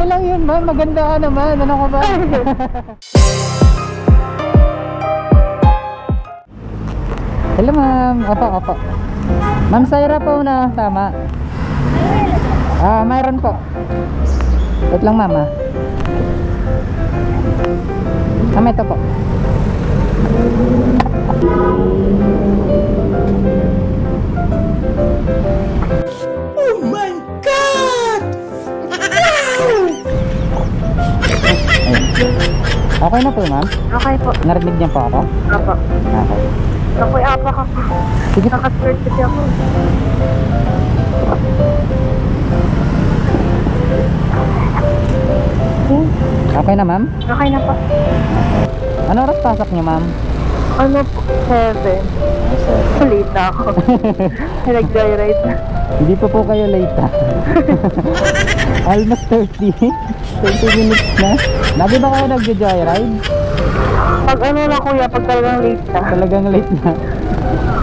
Okay lang yun, ma'am. Maganda ka naman. Ano ka ba? Hello, ma'am. Opo. Ma'am Syra po na. Tama. Mayroon po. Wait lang, ma'am. Ito po. Oh my God! Okay na po, ma'am. Okay po. Narinig niyo po ako? Opo. Okay. Ako'y apa ka po. Sige. Nakaswerte kasi ako. Okay na, ma'am? Okay na po. Ano oras pasok niyo, ma'am? Ano po? 7. Late na ako. Nag-joyride na. Hindi pa po kayo late, ha? Almost 30 minutes na. Lagi ba kayo nag-joyride? Pag ano na kuya, pag talagang late na. Talagang late na.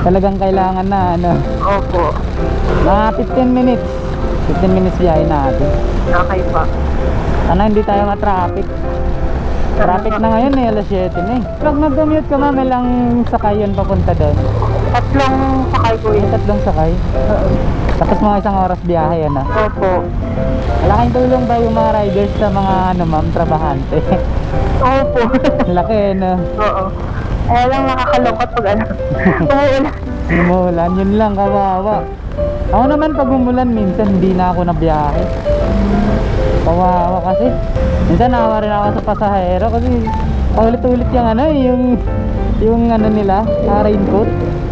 Talagang kailangan na, ano? Opo. Mga 15 minutes. 15 minutes biyahe natin. Okay pa. Sana hindi tayo ma-traffic. Traffic na ngayon eh, alas 7 na eh. Pag nag-commute ka, ma'am, ilang sakay yun papunta doon? 3 sakay ko Yung yun. 3 sakay? Tapos mga 1 oras biyahe yan, ah. Opo. Malaking tulong ba yung mga riders sa mga, ano, ma'am, trabahante? Opo. Laki, no? Oo. Kaya lang nakakalungkot pag ano. Umuulan. Umulan, yun lang, kawawa. Ako naman pag umulan, minsan hindi na ako nabiyahe. Kawawa kasi. Minsan nawa rin ako sa pasahero kasi paulit-ulit yung ano, yung ano nila, raincoat.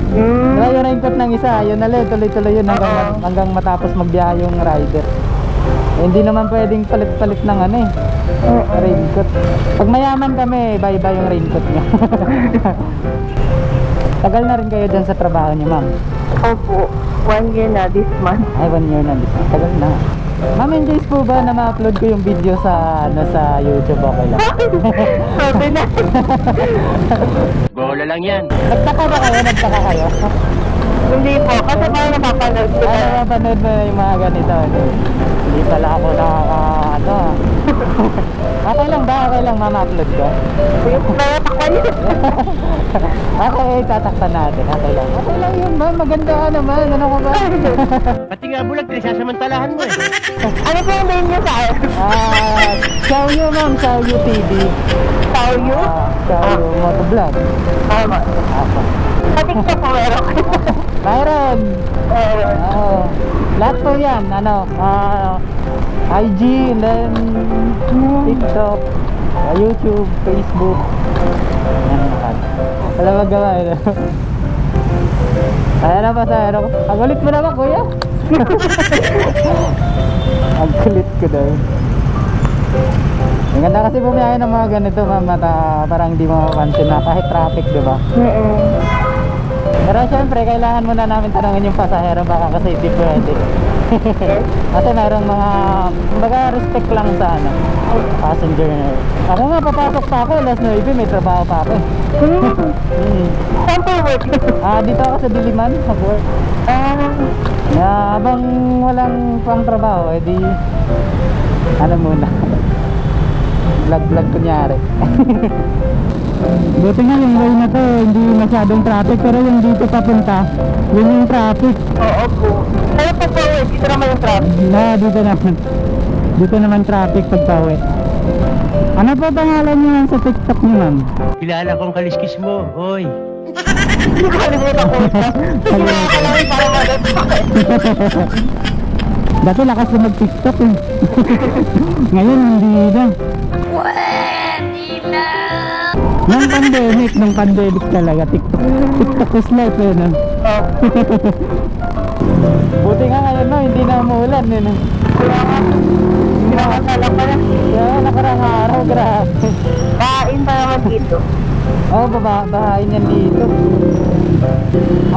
Diba yung raincoat ng isa, yun na lang, tuloy-tuloy yun hanggang matapos magbiyahe yung rider. Eh, hindi naman pwedeng palit-palit ng ano eh, raincoat. Pag mayaman kami, bye-bye yung raincoat nyo. Tagal na rin kayo dyan sa trabaho niyo, ma'am? Opo. 1 year na this month. Ay, 1 year na. Tagal na. Ma'am, enjoys po ba na ma-upload ko yung video sa sa YouTube? Okay lang. Sabi na. Bola lang yan. Nagtaka ba kayo? Nagtaka kayo? Hindi po. Kasi parang napapanood ko na. Napapanood mo yung mga ganito. Hindi pala ako ano. Okay lang ba? Okay lang, ma'am, upload ko? Okay, tatakpan natin. Okay lang. Okay lang yun, ma'am. Maganda ka naman. Ano ka ba? Pati nga bulag, sasamantalahan mo eh. Ano po yung name niyo sa akin? Xiaoyu, ma'am. Xiaoyu TV. Xiaoyu? Xiaoyu Motovlog. Tama. Ako. Sa TikTok po meron. Mayroon. Oo. Lahat po yan. Ano, IG, and then TikTok, YouTube, Facebook. Yan lahat. Wala magawa eh. Kaya na pa sa ano. Ang ulit mo naman, kuya. Ang kulit ko daw. Ang ganda kasi bumiyahe ng mga ganito, ma'am, at parang hindi mo mapansin na kahit traffic, di ba? Pero syempre, kailangan muna namin tanongin yung pasahero baka kasi hindi pwede. Kasi mayroong mga, kumbaga, respect lang sa ano, passenger. Ako nga, papasok pa ako, alas 9, may trabaho pa ako. Saan po work? Dito ako sa Diliman, mag-work. Habang walang pang trabaho, edi, ano muna, vlog kunyari. Buti nga yung way na to, hindi masyadong traffic, pero yung dito papunta, yun yung traffic. Oo po. Kaya po po, dito naman yung traffic. Dito naman traffic pagpawi. Ano po pangalan niyo sa TikTok niyo, ma'am? Kilala kong kaliskis mo, oy. Hindi ko kalimutan ko siya. Hindi ko kailangan para mag-get pa. Dati lakas na mag-TikTok eh. Ngayon hindi na. Nung pandemic talaga, TikTok is life eh, no? Buti nga ngayon, no, hindi na umuulan eh, no? Pinakasala pa na. Kaya nakarang araw, grabe. Kain pa naman dito. Oo, bahain yan dito.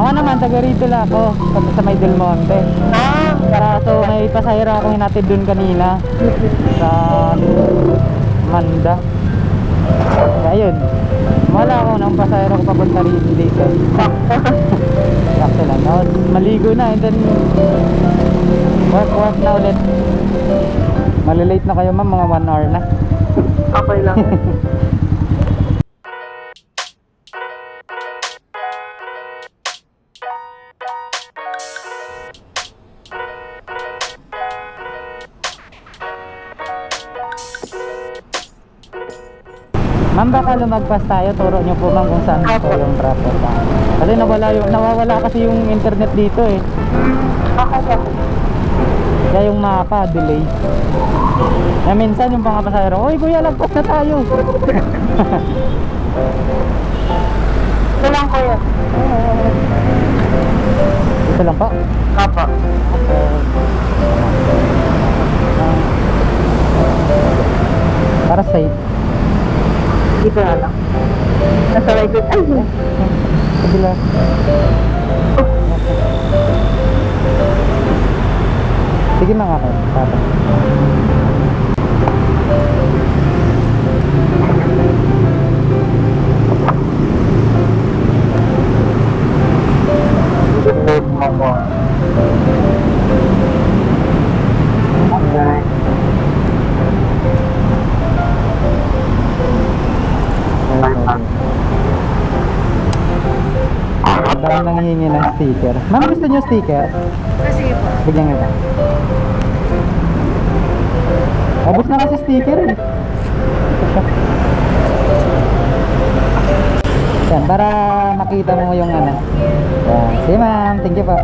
Ako naman, taga rito lang ako, sa may Del Monte. So may pasahero akong hinatid dun kanina sa Manda. Kaya yun, wala ako ng pasahero ko papunta rin dito. Sakto lang. Tapos maligo na and then work na ulit. Malilate na kayo ma'am, mga 1 hour na. Okay lang. Ma'am, baka lumagpas tayo, turo nyo po ma'am kung saan po yung traffic. Kasi nawawala kasi yung internet dito eh. Okay. Kaya yung mapa, delay. Kaya minsan yung mga pasahero, "Oy kuya, lagpas na tayo." Ito lang kuya. Ito lang po. Apa. Para safe. Dito na lang. Nasa right side. Ay, Kabila. Sige mga ka, tata. load mo ko. Okay. Dami nang hihingi ng sticker. Ma'am, gusto niyo sticker? Sige po. Bigyan kita. Abos na kasi sticker eh. Yan, para makita mo yung ano. Yan. Sige ma'am, thank you po.